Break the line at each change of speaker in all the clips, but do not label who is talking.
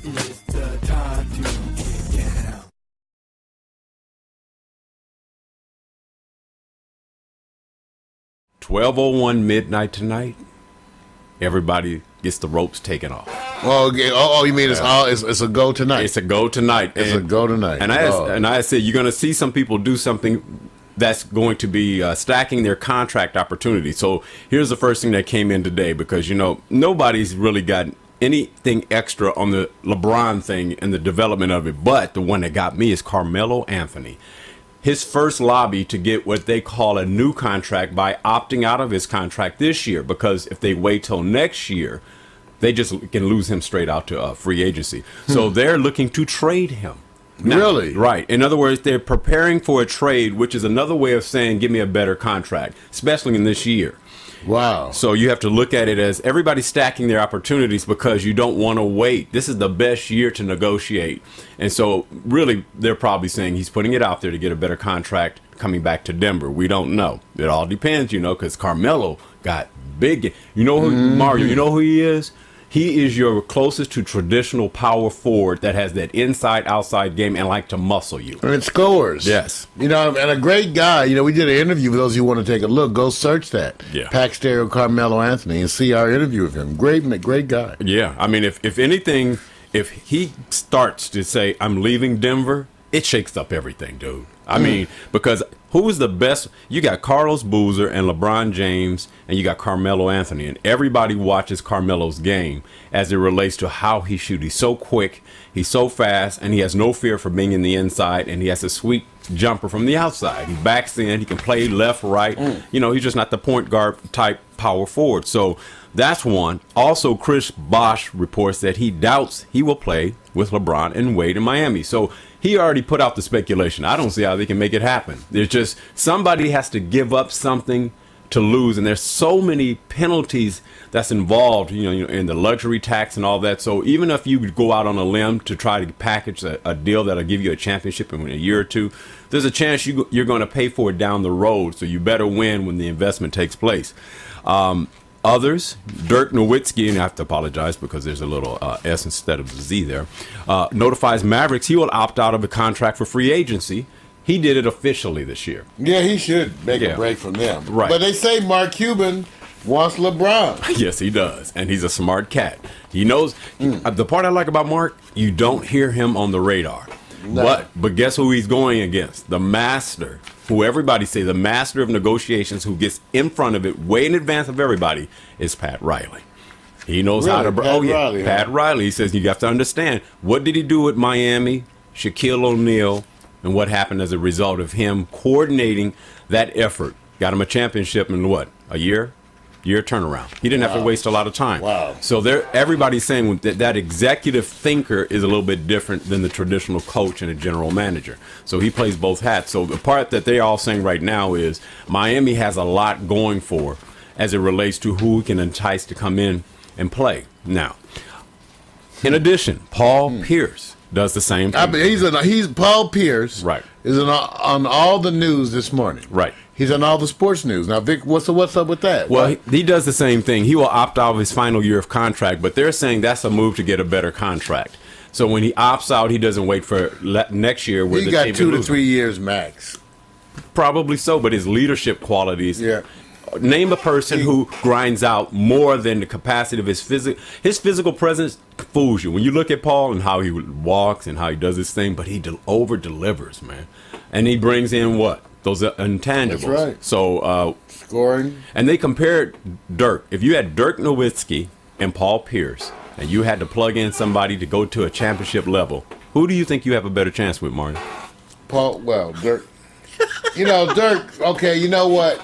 It's the time to get down.
12:01 midnight tonight. Everybody gets the ropes taken off.
Oh, okay. You mean it's a go tonight?
It's a go tonight.
It's a go tonight.
And I said you're going to see some people do something that's going to be stacking their contract opportunities. So here's the first thing that came in today, because nobody's really got anything extra on the LeBron thing and the development of it. But the one that got me is Carmelo Anthony. His first lobby to get what they call a new contract by opting out of his contract this year, because if they wait till next year, they just can lose him straight out to free agency. So they're looking to trade him. Now,
really?
Right. In other words, they're preparing for a trade, which is another way of saying, give me a better contract, especially in this year.
Wow.
So you have to look at it as everybody's stacking their opportunities because you don't want to wait. This is the best year to negotiate. And so really, they're probably saying he's putting it out there to get a better contract coming back to Denver. We don't know. It all depends, because Carmelo got big. Mario, you know who he is? He is your closest to traditional power forward that has that inside-outside game and like to muscle you.
And it scores.
Yes.
And a great guy. We did an interview. For those who want to take a look, go search that.
Yeah.
Pack Stereo Carmelo Anthony and see our interview with him. Great guy.
Yeah. I mean, if anything, if he starts to say, I'm leaving Denver, it shakes up everything, dude. I mean, because who is the best? You got Carlos Boozer and LeBron James, and you got Carmelo Anthony, and everybody watches Carmelo's game as it relates to how he shoots. He's so quick, he's so fast, and he has no fear for being in the inside, and he has a sweet jumper from the outside. He backs in, he can play left, right. He's just not the point guard type power forward. So that's one. Also, Chris Bosh reports that he doubts he will play with LeBron and Wade in Miami. So he already put out the speculation. I don't see how they can make it happen. There's just somebody has to give up something to lose, and there's so many penalties that's involved, in the luxury tax and all that. So even if you go out on a limb to try to package a deal that'll give you a championship in a year or two, there's a chance you're going to pay for it down the road. So you better win when the investment takes place. Others, Dirk Nowitzki, and I have to apologize because there's a little S instead of Z there, notifies Mavericks he will opt out of a contract for free agency. He did it officially this year.
Yeah, he should make a break from them.
Right.
But they say Mark Cuban wants LeBron.
Yes, he does. And he's a smart cat. He knows. The part I like about Mark, you don't hear him on the radar. No. But guess who he's going against? The master, who everybody say the master of negotiations, who gets in front of it way in advance of everybody, is Pat Riley. He knows how to. Pat Riley. He says you have to understand, what did he do with Miami, Shaquille O'Neal, and what happened as a result of him coordinating that effort? Got him a championship in what, a year turnaround. He didn't have to waste a lot of time.
Wow.
So everybody's saying that executive thinker is a little bit different than the traditional coach and a general manager. So he plays both hats. So the part that they're all saying right now is Miami has a lot going for as it relates to who can entice to come in and play. Now, in addition, Paul Pierce does the same thing.
I mean, he's Paul Pierce.
Right.
Is on all the news this morning.
Right.
He's on all the sports news. Now, Vic, what's up with that?
Well, he does the same thing. He will opt out of his final year of contract, but they're saying that's a move to get a better contract. So when he opts out, he doesn't wait for next year. Where
he got 2 to 3 years max.
Probably so, but his leadership qualities.
Yeah.
Name a person who grinds out more than the capacity of his physical presence fools you. When you look at Paul and how he walks and how he does his thing, but he over delivers, man, and he brings in what? Those are intangibles.
That's right.
So
scoring.
And they compared Dirk. If you had Dirk Nowitzki and Paul Pierce, and you had to plug in somebody to go to a championship level, who do you think you have a better chance with, Martin?
Dirk. Dirk. Okay, you know what?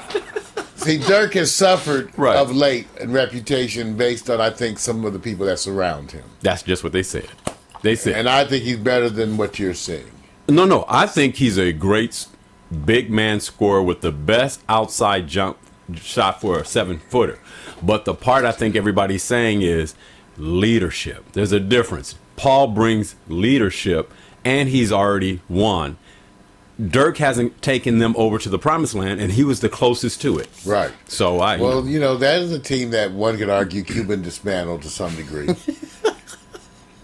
See, Dirk has suffered of late in reputation based on, I think, some of the people that surround him.
That's just what they said. They said,
and I think he's better than what you're saying.
No, I think he's a great big man scorer with the best outside jump shot for a 7-footer. But the part I think everybody's saying is leadership. There's a difference. Paul brings leadership, and he's already won. Dirk hasn't taken them over to the promised land, and he was the closest to it.
Right.
So
that is a team that one could argue Cuban dismantled to some degree.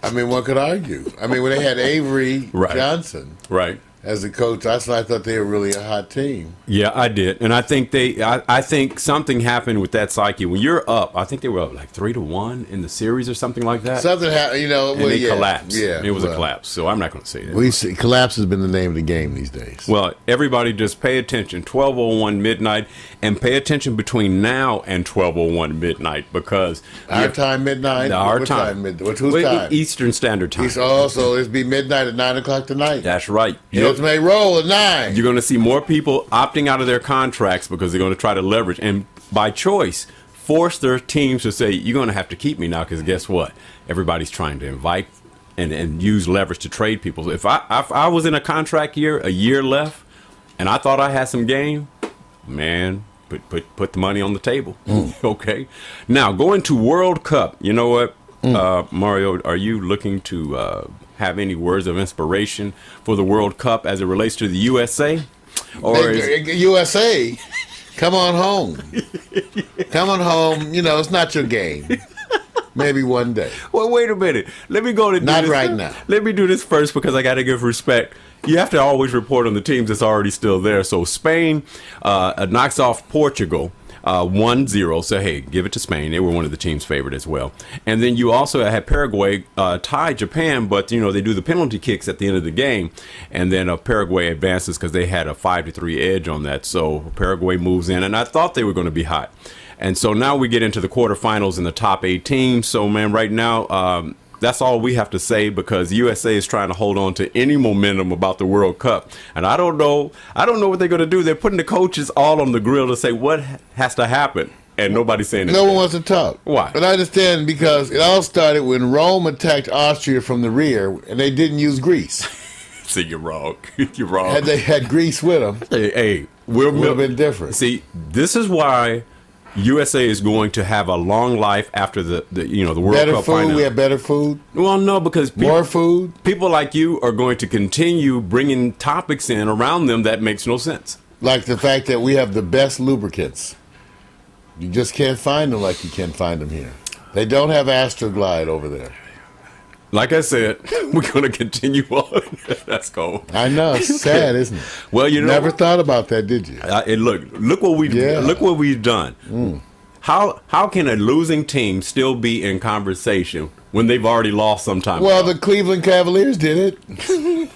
I mean, one could argue. I mean, when they had Avery
Right.
Johnson
Right.
as the coach, I thought they were really a hot team.
Yeah, I did, and I think I think something happened with that psyche. When you're up, I think they were up like 3-1 in the series or something like that.
Something happened, you know.
And
Well,
they
yeah,
collapsed.
Yeah,
It was a collapse. So I'm not going to say that.
We see, collapse has been the name of the game these days.
Well, everybody just pay attention. 12:01 midnight, and pay attention between now and 12:01 midnight because
Our time midnight.
Our
What
time.
Who's
Well,
time?
Eastern Standard Time.
So it'll be midnight at 9:00 tonight.
That's right.
Hills may roll at 9.
You're going to see more people opting out of their contracts because they're going to try to leverage and by choice force their teams to say, you're going to have to keep me now because guess what? Everybody's trying to invite and use leverage to trade people. So if I was in a contract year, a year left, and I thought I had some game, man, put the money on the table. Okay. Now, going to World Cup, you know what, Mario, are you looking to have any words of inspiration for the World Cup as it relates to the USA? Or
USA, come on home. Come on home. You know, it's not your game. Maybe one day.
Well, wait a minute. Let me go to
Not right now.
Let me do this first because I got to give respect. You have to always report on the teams that's already still there. So Spain knocks off Portugal 1-0. So, hey, give it to Spain. They were one of the team's favorite as well. And then you also had Paraguay tie Japan, but, you know, they do the penalty kicks at the end of the game. And then Paraguay advances because they had a 5-3 edge on that. So Paraguay moves in. And I thought they were going to be hot. And so now we get into the quarterfinals in the top 8 teams. So, man, right now, that's all we have to say because USA is trying to hold on to any momentum about the World Cup. And I don't know what they're going to do. They're putting the coaches all on the grill to say what has to happen. And nobody's saying anything.
No one wants to talk.
Why?
But I understand because it all started when Rome attacked Austria from the rear and they didn't use grease.
See, you're wrong. You're wrong.
Had they had grease with them,
Hey,
it would have been different.
See, this is why USA is going to have a long life after the World
Better
Cup
food.
final.
We have better food.
Well, no, because
More food.
people like you are going to continue bringing topics in around them that makes no sense.
Like the fact that we have the best lubricants. You just can't find them like you can find them here. They don't have Astroglide over there.
Like I said, we're going to continue on. That's cool.
I know. It's sad, isn't it?
Well, you know,
Never thought about that, did you?
and look what we've done. How can a losing team still be in conversation when they've already lost sometime?
Well, the Cleveland Cavaliers did it.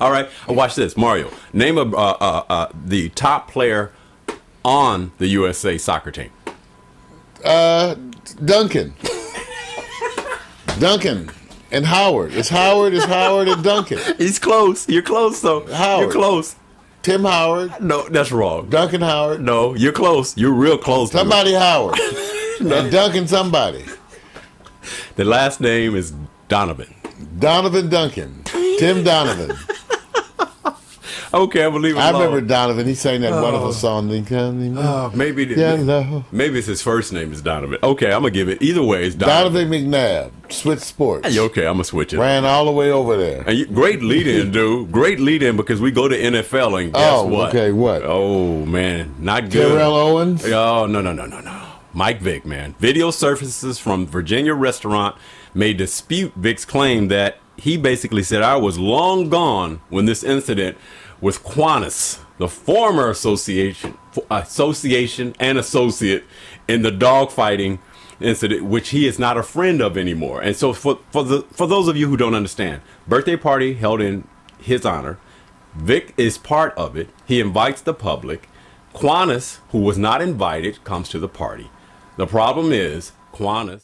All right, watch this, Mario. Name the top player on the USA soccer team.
Duncan. Duncan and Howard. It's Howard and Duncan.
He's close. You're close, though.
Howard.
You're close.
Tim Howard.
No, that's wrong.
Duncan Howard.
No, you're close. You're real close.
Somebody Howard. And Duncan somebody.
The last name is Donovan.
Donovan Duncan. Tim Donovan.
Okay, I believe it.
I remember Donovan. He sang that wonderful song.
Maybe it's his first name is Donovan. Okay, I'm gonna give it. Either way, it's
Donovan McNabb. Switch Sports.
Hey, okay, I'm gonna switch it.
Ran all the way over there.
And great lead-in, dude. Great lead-in because we go to NFL and guess what?
Okay, what?
Oh man, not good.
Terrell Owens.
Oh no. Mike Vick, man. Video surfaces from Virginia restaurant may dispute Vick's claim that he basically said I was long gone when this incident with Qantas, the former association and associate in the dogfighting incident, which he is not a friend of anymore. And so for those of you who don't understand, birthday party held in his honor. Vic is part of it. He invites the public. Qantas, who was not invited, comes to the party. The problem is Qantas